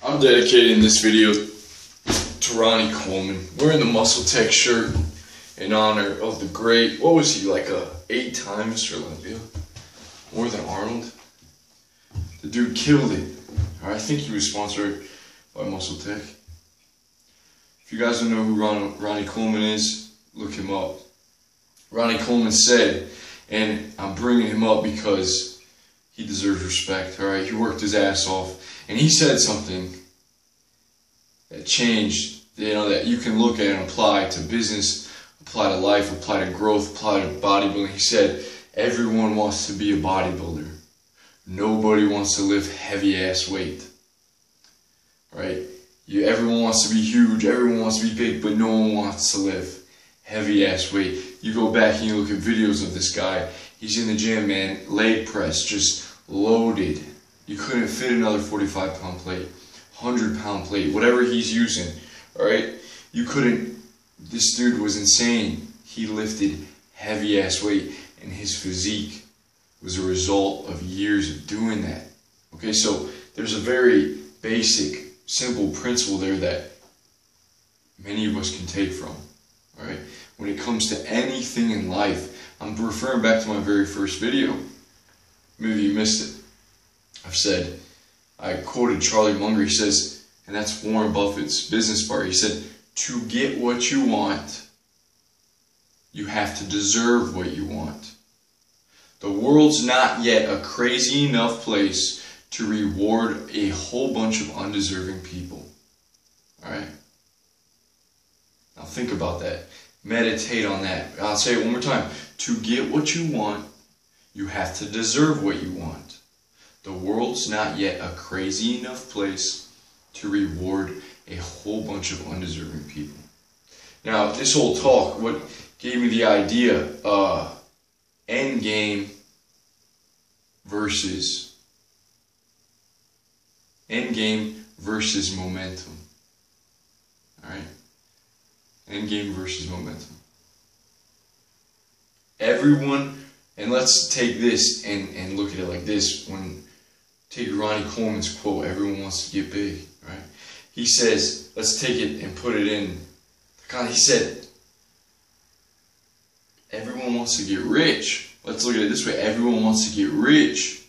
I'm dedicating this video to Ronnie Coleman wearing the Muscle Tech shirt in honor of the great, what was he, like a 8-time Mr. Olympia? More than Arnold? The dude killed it. I think he was sponsored by Muscle Tech. If you guys don't know who Ronnie Coleman is, look him up. Ronnie Coleman said, and I'm bringing him up because he deserves respect, alright? He worked his ass off. And he said something that changed, that you can look at and apply to business, apply to life, apply to growth, apply to bodybuilding. He said, everyone wants to be a bodybuilder. Nobody wants to lift heavy ass weight. Right? Everyone wants to be huge, everyone wants to be big, but no one wants to lift heavy ass weight. You go back and you look at videos of this guy. He's in the gym, man, leg press, just loaded. You couldn't fit another 45-pound plate, 100-pound plate, whatever he's using, alright? You couldn't, this dude was insane. He lifted heavy ass weight, and his physique was a result of years of doing that. Okay, so there's a very basic, simple principle there that many of us can take from, alright? When it comes to anything in life, I'm referring back to my very first video. Maybe you missed it. I've said, I quoted Charlie Munger, he says, and that's Warren Buffett's business part, he said, to get what you want, you have to deserve what you want. The world's not yet a crazy enough place to reward a whole bunch of undeserving people. Alright? Now think about that. Meditate on that. I'll say it one more time. To get what you want, you have to deserve what you want. The world's not yet a crazy enough place to reward a whole bunch of undeserving people. Now, this whole talk, what gave me the idea, end game versus momentum. Alright? End game versus momentum. Everyone, and let's take this and look at it like this. Take Ronnie Coleman's quote, everyone wants to get big, right? He says, let's take it and put it in. He said, everyone wants to get rich. Let's look at it this way. Everyone wants to get rich.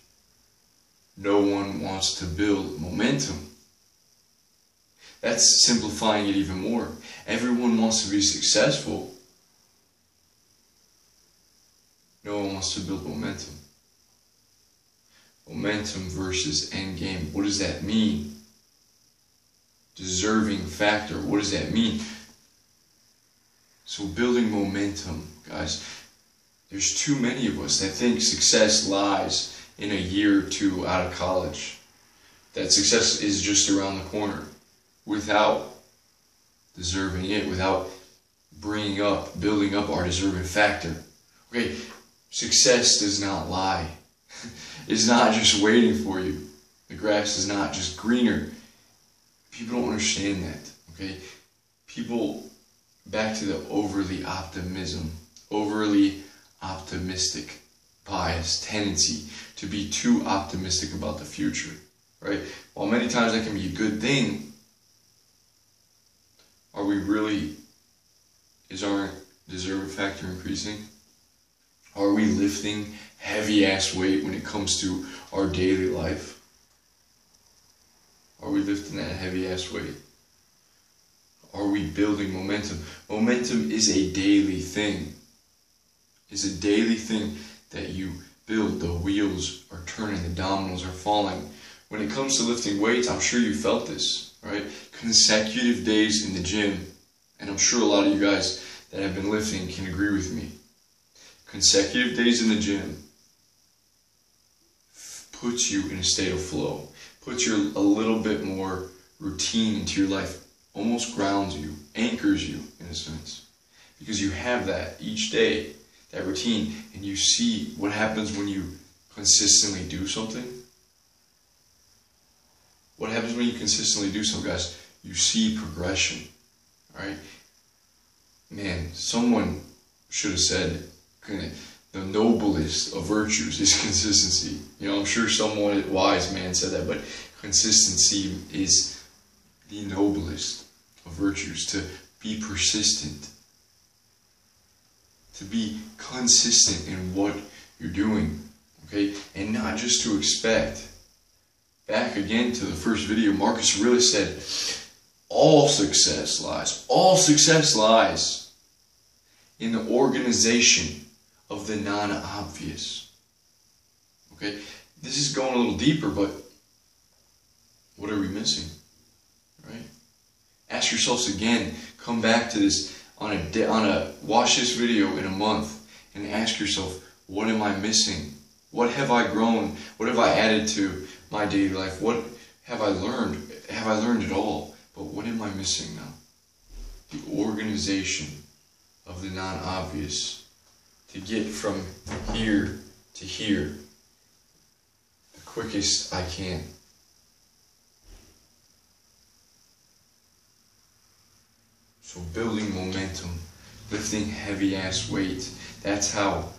No one wants to build momentum. That's simplifying it even more. Everyone wants to be successful. No one wants to build momentum. Momentum versus end game. What does that mean? Deserving factor. What does that mean? So building momentum, guys. There's too many of us that think success lies in a year or two out of college. That success is just around the corner without deserving it, without building up our deserving factor. Okay, success does not lie. It's not just waiting for you. The grass is not just greener. People don't understand that, okay? People, back to the overly optimistic bias, tendency to be too optimistic about the future, right? While many times that can be a good thing, is our deserving factor increasing? Are we lifting heavy ass weight when it comes to our daily life? Are we lifting that heavy ass weight? Are we building momentum? Momentum is a daily thing. It's a daily thing that you build. The wheels are turning, the dominoes are falling. When it comes to lifting weights, I'm sure you felt this, right? Consecutive days in the gym, and I'm sure a lot of you guys that have been lifting can agree with me. Consecutive days in the gym puts you in a state of flow, puts you a little bit more routine into your life, almost grounds you, anchors you in a sense, because you have that each day, that routine, and you see what happens when you consistently do something. What happens when you consistently do something, guys? You see progression, right? Man, someone should have said, the noblest of virtues is consistency. I'm sure someone wise man said that, but consistency is the noblest of virtues, to be persistent, to be consistent in what you're doing, okay? And not just to expect. Back again to the first video, Marcus really said, all success lies in the organization of the non-obvious. Okay? This is going a little deeper, but what are we missing? Right? Ask yourselves again, come back to this watch this video in a month and ask yourself, what am I missing? What have I grown? What have I added to my daily life? What have I learned? Have I learned it all? But what am I missing now? The organization of the non-obvious, to get from here to here the quickest I can. So building momentum, lifting heavy ass weights, that's how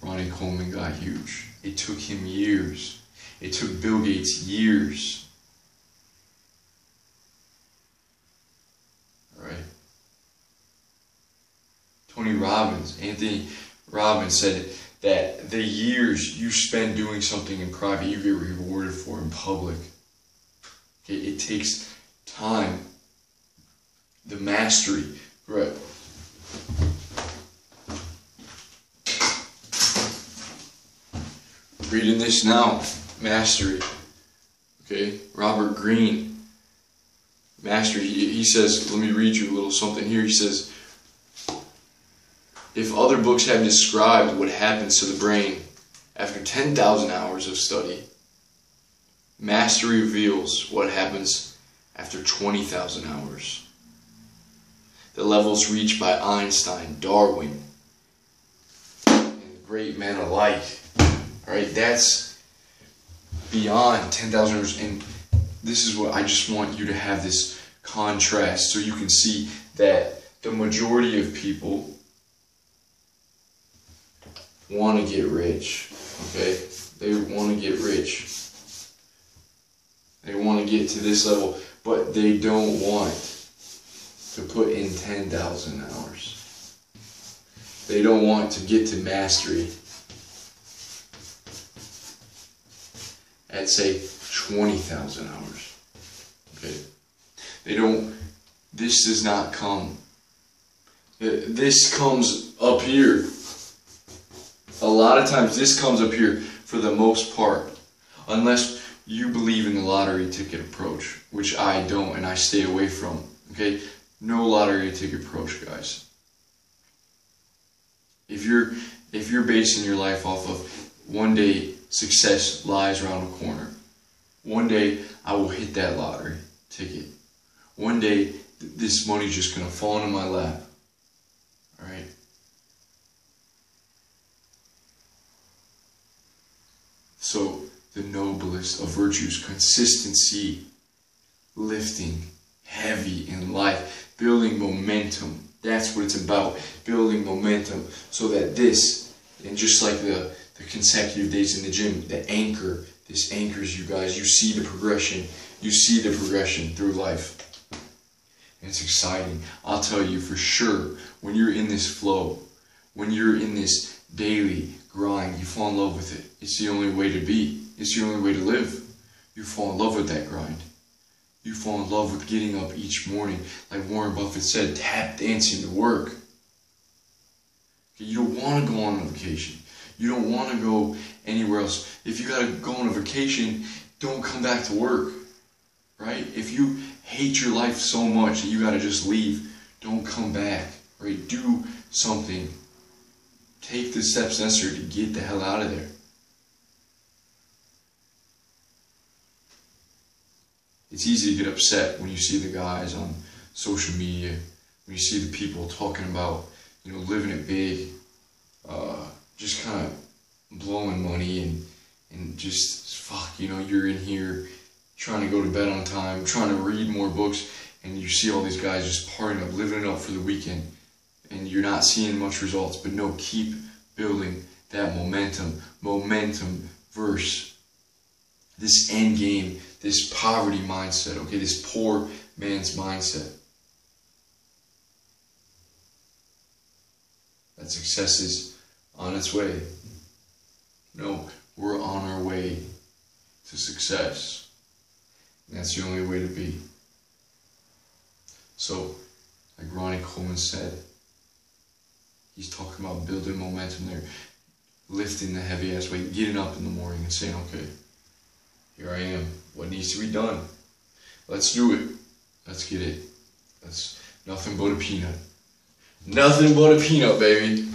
Ronnie Coleman got huge. It took him years. It took Bill Gates years. Alright. Anthony Robbins said that the years you spend doing something in private, you get rewarded for in public. Okay, it takes time. The mastery. Right. Reading this now. Mastery. Okay, Robert Greene. Mastery. He says, let me read you a little something here. He says, if other books have described what happens to the brain after 10,000 hours of study, mastery reveals what happens after 20,000 hours. The levels reached by Einstein, Darwin, and great men alike. Alright, that's beyond 10,000 hours. And this is what I just want you to have, this contrast, so you can see that the majority of people want to get rich. Okay? They want to get rich. They want to get to this level, but they don't want to put in 10,000 hours. They don't want to get to mastery at, say, 20,000 hours. Okay? They don't, this does not come. This comes up here. A lot of times this comes up here for the most part. Unless you believe in the lottery ticket approach, which I don't and I stay away from. Okay? No lottery ticket approach, guys. If you're basing your life off of one day success lies around the corner. One day I will hit that lottery ticket. One day this money's just going to fall into my lap. Alright? So, the noblest of virtues, consistency, lifting heavy in life, building momentum. That's what it's about, building momentum, so that this, and just like the consecutive days in the gym, the anchor, this anchors you guys. You see the progression. You see the progression through life. And it's exciting. I'll tell you for sure, when you're in this flow, when you're in this daily grind, you fall in love with it. It's the only way to be. It's the only way to live. You fall in love with that grind. You fall in love with getting up each morning. Like Warren Buffett said, tap dancing to work. You don't want to go on a vacation. You don't want to go anywhere else. If you got to go on a vacation, don't come back to work. Right? If you hate your life so much that you got to just leave, don't come back. Right? Do something. Take the steps necessary to get the hell out of there. It's easy to get upset when you see the guys on social media, when you see the people talking about, you know, living it big, just kind of blowing money and just, fuck, you know, you're in here trying to go to bed on time, trying to read more books, and you see all these guys just partying up, living it up for the weekend, and you're not seeing much results. But no, keep building that momentum versus this end game this poverty mindset, okay, this poor man's mindset. That success is on its way. No, we're on our way to success. And that's the only way to be. So, like Ronnie Coleman said, he's talking about building momentum there, lifting the heavy ass weight, getting up in the morning and saying, okay, here I am. What needs to be done? Let's do it. Let's get it. That's nothing but a peanut. Nothing but a peanut, baby.